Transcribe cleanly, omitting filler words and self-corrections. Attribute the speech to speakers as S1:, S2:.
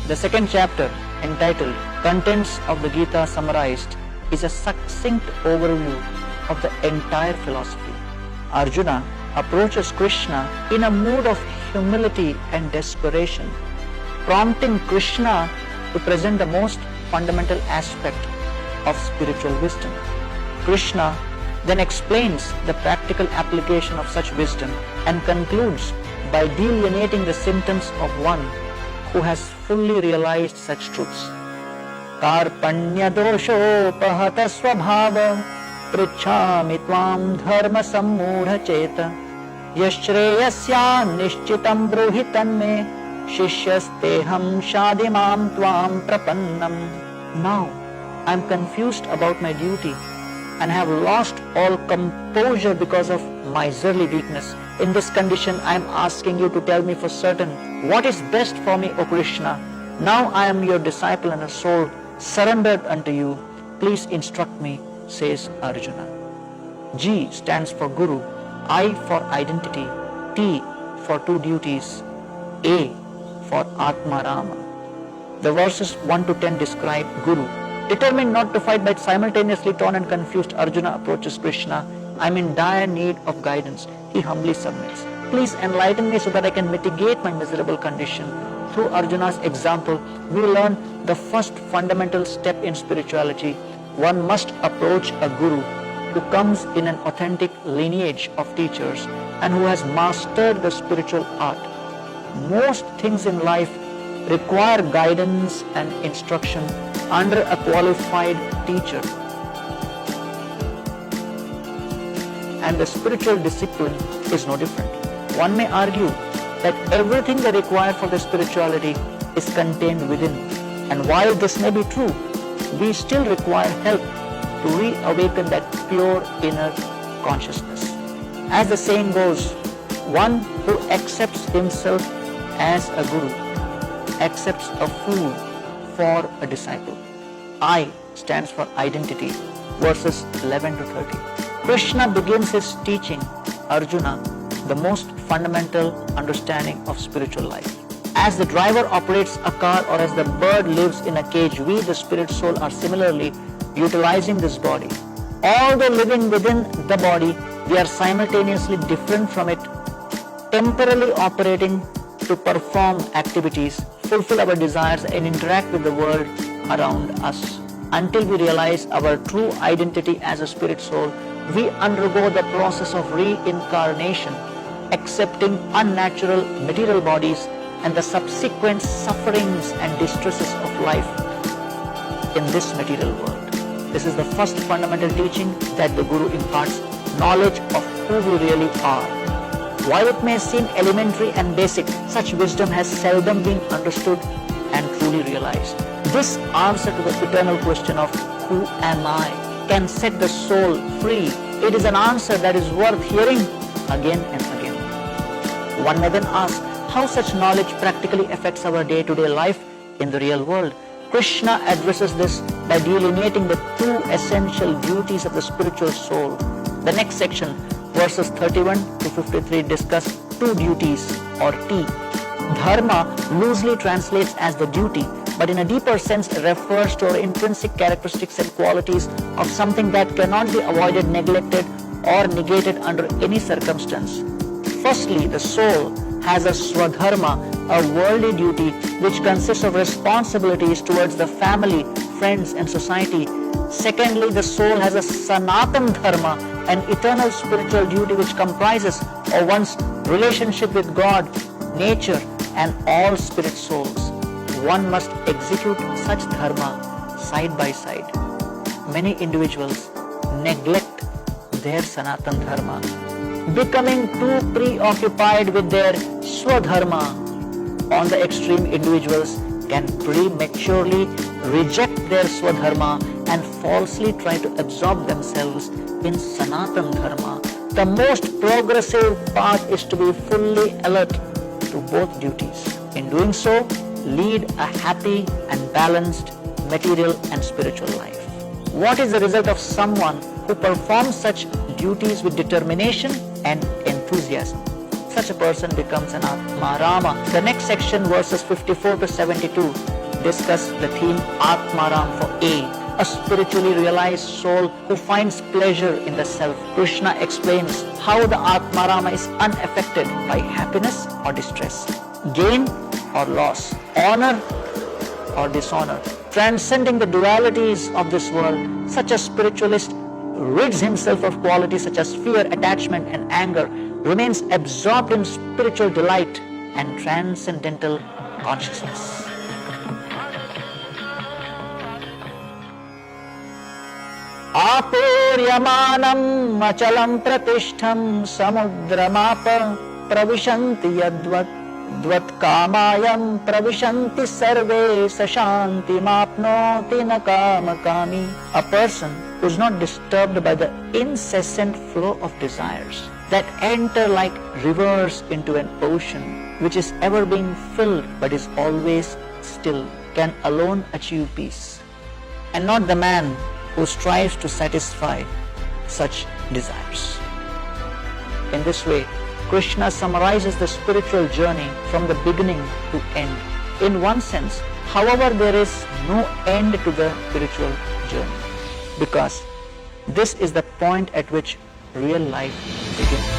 S1: The second chapter, entitled Contents of the Gita Summarized, is a succinct overview of the entire philosophy. Arjuna approaches Krishna in a mood of humility and desperation, prompting Krishna to present the most fundamental aspect of spiritual wisdom. Krishna then explains the practical application of such wisdom and concludes by delineating the symptoms of one who has fully realized such truths. Karpanya doshopahata svabhava prichhami tvam dharma sammudha cheta yashreyasya nishchitam bruhi tanme shishyasteham shadimam tvam prapannam. Now I am confused about my duty and have lost all composure because of miserly weakness. In this condition, I am asking you to tell me for certain what is best for me, O Krishna. Now I am your disciple and a soul surrendered unto you. Please instruct me, says Arjuna. G stands for Guru, I for identity, T for two duties, A for Atma Rama. The verses 1 to 10 describe Guru. Determined not to fight but simultaneously torn and confused, Arjuna approaches Krishna. I am in dire need of guidance. He humbly submits. Please enlighten me so that I can mitigate my miserable condition. Through Arjuna's example, we learn the first fundamental step in spirituality. One must approach a guru who comes in an authentic lineage of teachers and who has mastered the spiritual art. Most things in life require guidance and instruction under a qualified teacher. And the spiritual discipline is no different. One may argue that everything they require for the spirituality is contained within. And while this may be true, we still require help to reawaken that pure inner consciousness. As the saying goes, one who accepts himself as a guru accepts a fool for a disciple. I stands for identity, verses 11 to 30. Krishna begins his teaching Arjuna the most fundamental understanding of spiritual life. As the driver operates a car or as the bird lives in a cage, we, the spirit soul, are similarly utilizing this body. Although living within the body, we are simultaneously different from it, temporarily operating to perform activities, fulfill our desires and interact with the world around us. Until we realize our true identity as a spirit soul, we undergo the process of reincarnation, accepting unnatural material bodies and the subsequent sufferings and distresses of life in this material world. This is the first fundamental teaching that the Guru imparts, knowledge of who we really are. While it may seem elementary and basic, such wisdom has seldom been understood and truly realized. This answer to the eternal question of who am I can set the soul free. It is an answer that is worth hearing again and again. One may then ask how such knowledge practically affects our day-to-day life in the real world. Krishna addresses this by delineating the two essential duties of the spiritual soul. The next section, verses 31 to 53, discuss two duties, or T. Dharma loosely translates as the duty, but in a deeper sense refers to our intrinsic characteristics and qualities of something that cannot be avoided, neglected, or negated under any circumstance. Firstly, the soul has a swadharma, a worldly duty which consists of responsibilities towards the family, friends and society. Secondly, the soul has a sanatan dharma, an eternal spiritual duty which comprises of one's relationship with God, nature and all spirit souls. One must execute such dharma side by side. Many individuals neglect their sanatan dharma, becoming too preoccupied with their swadharma. On the extreme, individuals can prematurely reject their swadharma and falsely try to absorb themselves in sanatan dharma. The most progressive path is to be fully alert to both duties. In doing so, lead a happy and balanced material and spiritual life. What is the result of someone who performs such duties with determination and enthusiasm? Such a person becomes an Atma Rama. The next section, verses 54 to 72, discuss the theme Atmaram for a spiritually realized soul who finds pleasure in the self. Krishna explains how the Atmarama is unaffected by happiness or distress, gain or loss, honor or dishonor. Transcending the dualities of this world, such a spiritualist rids himself of qualities such as fear, attachment and anger, remains absorbed in spiritual delight and transcendental consciousness. Apuryamanam achalam pratishtham samudramapa pravishanti yadvat dvat kamayam pravishanti sarve sashanti mapnoti nakamakami. A person who is not disturbed by the incessant flow of desires that enter like rivers into an ocean which is ever being filled but is always still, can alone achieve peace, and not the man who strives to satisfy such desires. In this way, Krishna summarizes the spiritual journey from the beginning to end. In one sense, however, there is no end to the spiritual journey, because this is the point at which real life begins.